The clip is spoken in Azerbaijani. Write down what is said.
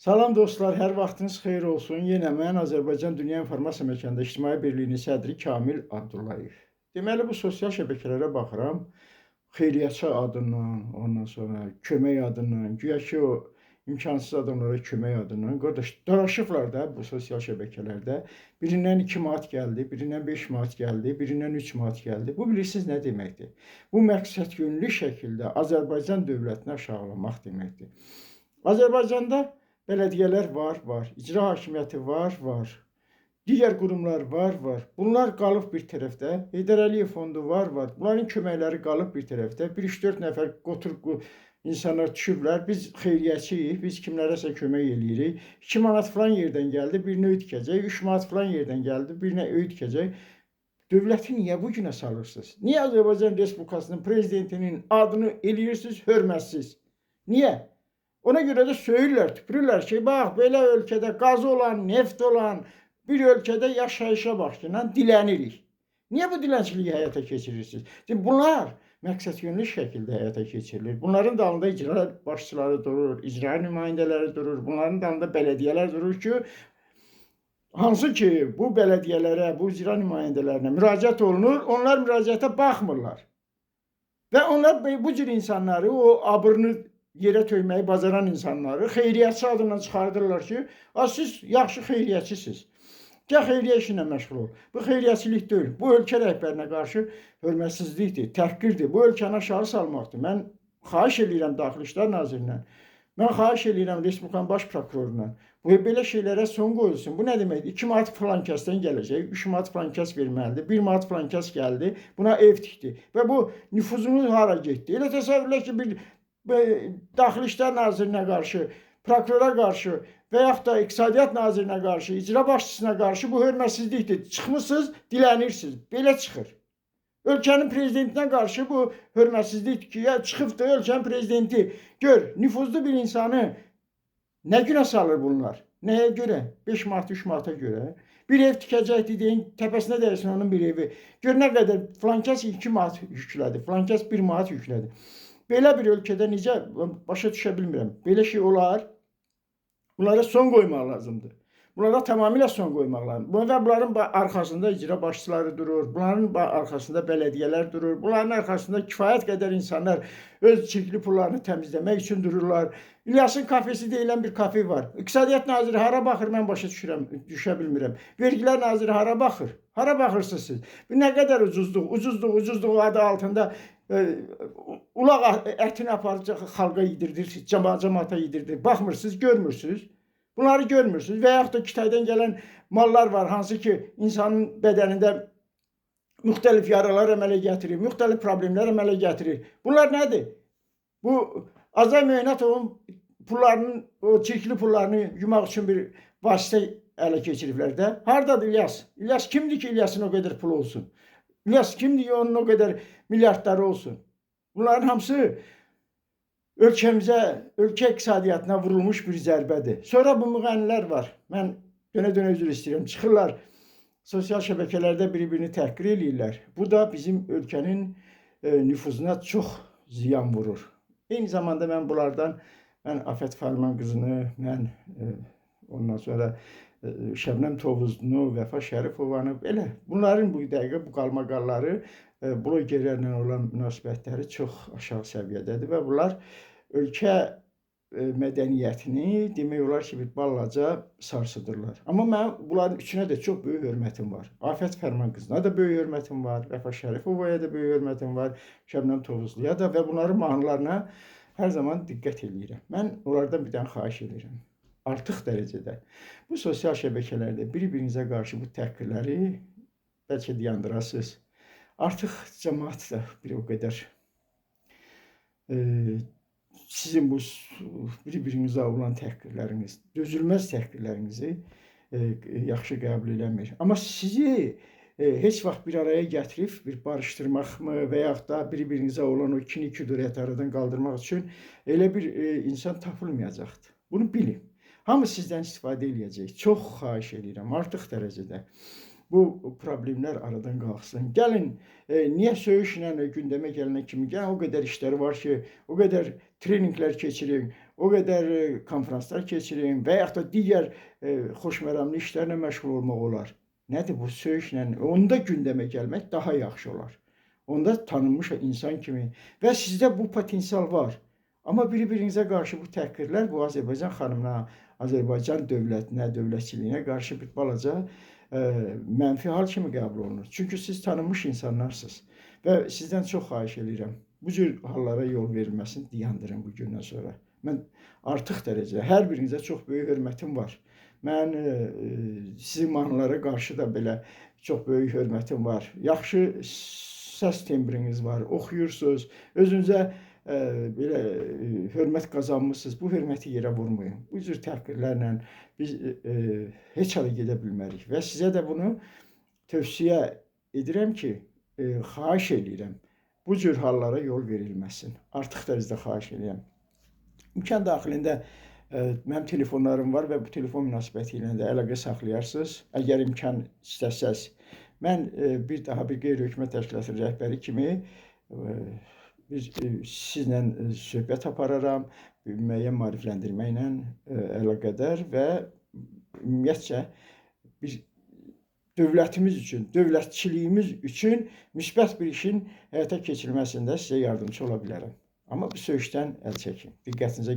Salam dostlar, hər vaxtınız xeyir olsun. Yenə mən Azərbaycan Dünya İnformasiya Məkanında İctimai Birliyinin sədri Kamil Abdullayev. Deməli, bu sosial şəbəkələrə baxıram. Xeyriyyətçi adından, ondan sonra kömək adından, güya ki o imkansız adamlara kömək adından. Qardaş, dolaşıblar da bu sosial şəbəkələrdə. Birindən 2 manat gəldi, birindən 5 manat gəldi, birindən 3 manat gəldi. Bu bilirsiniz nə deməkdir? Bu məqsədyönlü şəkildə Azərbaycan dövlətini aşağılamaq deməkdir. Azərbaycanda bələdiyyələr var. İcra hakimiyyəti var. Digər qurumlar var. Bunlar qalıb bir tərəfdə. Heydər Əliyev fondu var. Bunların köməkləri qalıb bir tərəfdə. 1-3-4 nəfər qotur insanlar düşüblər. Biz xeyriyyəçiyik, biz kimlərəsə kömək eləyirik. 2 manat falan yerdən gəldi, birinə öy tikəcək. 3 manat falan yerdən gəldi, birinə öy tikəcək. Dövləti niyə bu günə salırsınız? Niyə Azərbaycan Respublikasının prezidentinin adını eləyirsiniz, hörmətsiz? Niyə? Ona görə də söyürlər, tüpürürlər ki, bax, belə ölkədə qazı olan, neft olan bir ölkədə yaşayışa baxımından dilənirik. Niyə bu dilənçiliyi həyata keçirirsiniz? Şimdi bunlar məqsədyönlü şəkildə həyata keçirilir. Bunların dalında icra başçıları durur, icra nümayəndələri durur, bunların dalında bələdiyyələr durur ki, hansı ki, bu bələdiyyələrə, bu icra nümayəndələrinə müraciət olunur, onlar müraciətə baxmırlar. Və onlar bu cür insanları, o abırını yerə töyməyi bacaran insanları xeyriyyətçi adından çıxardırlar ki, siz yaxşı xeyriyyətçisiniz. Gəl xeyriyyə işinə məşğul ol. Bu xeyriyyətçilik deyil. Bu ölkə rəhbərinə qarşı hörmətsizlikdir, təhqirdir. Bu ölkəni aşağı salmaqdır. Mən xahiş edirəm Daxili İşlər Nazirindən. Mən xahiş edirəm Respublikanın baş prokurorundan. Bu belə şeylərə son qoyulsun. Bu nə deməkdir? 2 manat falan kəsdən gələcək, 3 manat falan kəs verməlidir, 1 manat falan kəs gəldi, buna ev tikdi. Və bu nüfuzunu hara getdi? Elə təsəvvürlə ki, bir Daxili İşlər Nazirinə qarşı, prokurora qarşı və yaxud da İqtisadiyyat Nazirinə qarşı, icra başçısına qarşı bu hörmətsizlikdir. Çıxmısınız, dilənirsiniz. Belə çıxır. Ölkənin prezidentinə qarşı bu hörmətsizlikdir ki, ya çıxıbdır ölkənin prezidenti. Gör, nüfuzlu bir insanı nə günə salır bunlar? Nəyə görə? 5 manat, 3 manata görə. Bir ev tikəcəkdir deyin, təpəsinə dəysin onun bir evi. Gör nə qədər filankəs 2 manat yüklədi, filankəs 1 manat yüklədi. Belə bir ölkədə necə başa düşə bilmirəm. Belə şey olar. Bunlara son qoymaq lazımdır. Bunlara tamamilə son qoymaq lazımdır. Və bunların arxasında icra başçıları durur. Bunların arxasında bələdiyyələr durur. Bunların arxasında kifayət qədər insanlar öz çirkli pullarını təmizləmək üçün dururlar. İlyasın kafesi deyilən bir kafe var. İqtisadiyyat Naziri hara baxır, mən başa düşə bilmirəm. Vergilər Naziri hara baxır? Hara baxırsınız siz? Bu nə qədər ucuzluq adı altında ulaq ətini aparıcı xalqa yedirdir, cəmaata yedirdir. Baxmırsınız, görmürsünüz. Bunları görmürsünüz. Və yaxud da Kitaydan gələn mallar var, hansı ki, insanın bədənində müxtəlif yaralar əmələ gətirir, müxtəlif problemlər əmələ gətirir. Bunlar nədir? Bu Azay Möynətovun pullarının, o çirkli pullarını yumaq üçün bir vasitə ələ keçiriblər də. Hardadır İlyas? İlyas kimdir ki, İlyasın o qədər pulu olsun? İlyas kimdir ki, onun o qədər milyardları olsun? Bunların hamısı ölkəmizə, ölkə iqtisadiyyatına vurulmuş bir zərbədir. Sonra bu müğənnilər var. Mən dönə-dönə üzr istəyirəm. Çıxırlar, sosial şəbəkələrdə bir-birini təhqir eləyirlər. Bu da bizim ölkənin nüfuzuna çox ziyan vurur. Eyni zamanda mən bunlardan, Afət Fərman qızını, ondan sonra Şəbnəm Tovuzunu, Vəfa Şərifovanı, belə bunların bu dəqiqə bu qalmaqalları, blogerlərlə olan münasibətləri çox aşağı səviyyədədir və bunlar ölkə mədəniyyətini demək olar ki, bir balaca sarsıdırlar. Amma mən bunların üçünə də çox böyük hörmətim var. Afət Fərman qızına da böyük hörmətim var, Vəfa Şərifovaya da böyük hörmətim var, Şəbnəm Tovuzluya da və bunların mahnılarına hər zaman diqqət eləyirəm. Mən onlardan bir dənə xahiş edirəm. Artıq dərəcədə bu sosial şəbəkələrdə bir-birinizə qarşı bu təhqirləri bəlkə dayandırasınız. Artıq cəmaət də bir o qədər sizin bu bir-birinizə olan təhqirləriniz, dözülməz təhqirlərinizi yaxşı qəbul eləmir. Amma sizi heç vaxt bir araya gətirib bir barışdırmaqmı və yaxud da bir-birinizə olan o kin-küdurəti aradan qaldırmaq üçün elə bir insan tapılmayacaqdır. Bunu bilin. Hamı sizdən istifadə eləyəcək. Çox xahiş edirəm, artıq dərəcədə. Bu problemlər aradan qalxsın. Gəlin, niyə söyüşlə gündəmə gələnə kimi, gəlin o qədər işləri var ki, o qədər treninqlər keçirin, o qədər konfranslar keçirim və yaxud da digər xoşməramlı işlərlə məşğul olmaq olar. Nədir bu söyüşlə? Onda gündəmə gəlmək daha yaxşı olar. Onda tanınmış insan kimi və sizdə bu potensial var. Amma bir-birinizə qarşı bu təhqirlər bu Azərbaycan xanımına, Azərbaycan dövlətinə, dövlətçiliyinə qarşı bir balaca mənfi hal kimi qəbul olunur. Çünki siz tanınmış insanlarsınız və sizdən çox xahiş edirəm. Bu cür hallara yol verilməsini dayandırın bu gündən sonra. Mən artıq dərəcədə hər birinizə çox böyük hörmətim var. Mən sizin mahnılara qarşı da belə çox böyük hörmətim var. Yaxşı səs tembriniz var, oxuyursunuz, özünüzə belə hörmət qazanmısınız. Bu hörməti yerə vurmayın. Bu cür təhqirlərlə biz heç hara gedə bilmərik və sizə də bunu tövsiyə edirəm ki, xahiş eləyirəm. Bu cür hallara yol verilməsin. Artıq dərəcədə xahiş edirəm. İmkan daxilində mənim telefonlarım var və bu telefon münasibəti ilə də əlaqə saxlayarsınız. Əgər imkan istəsəz, mən bir daha bir qeyri-hökumət təşkilatının rəhbəri kimi sizlə söhbət apararam, müəyyən maarifləndirməklə əlaqədar və ümumiyyətcə biz dövlətimiz üçün, dövlətçiliyimiz üçün müsbət bir işin həyata keçirilməsində sizə yardımcı ola bilərəm. Amma bu söyüşdən əl çəkin. Diqqətinizə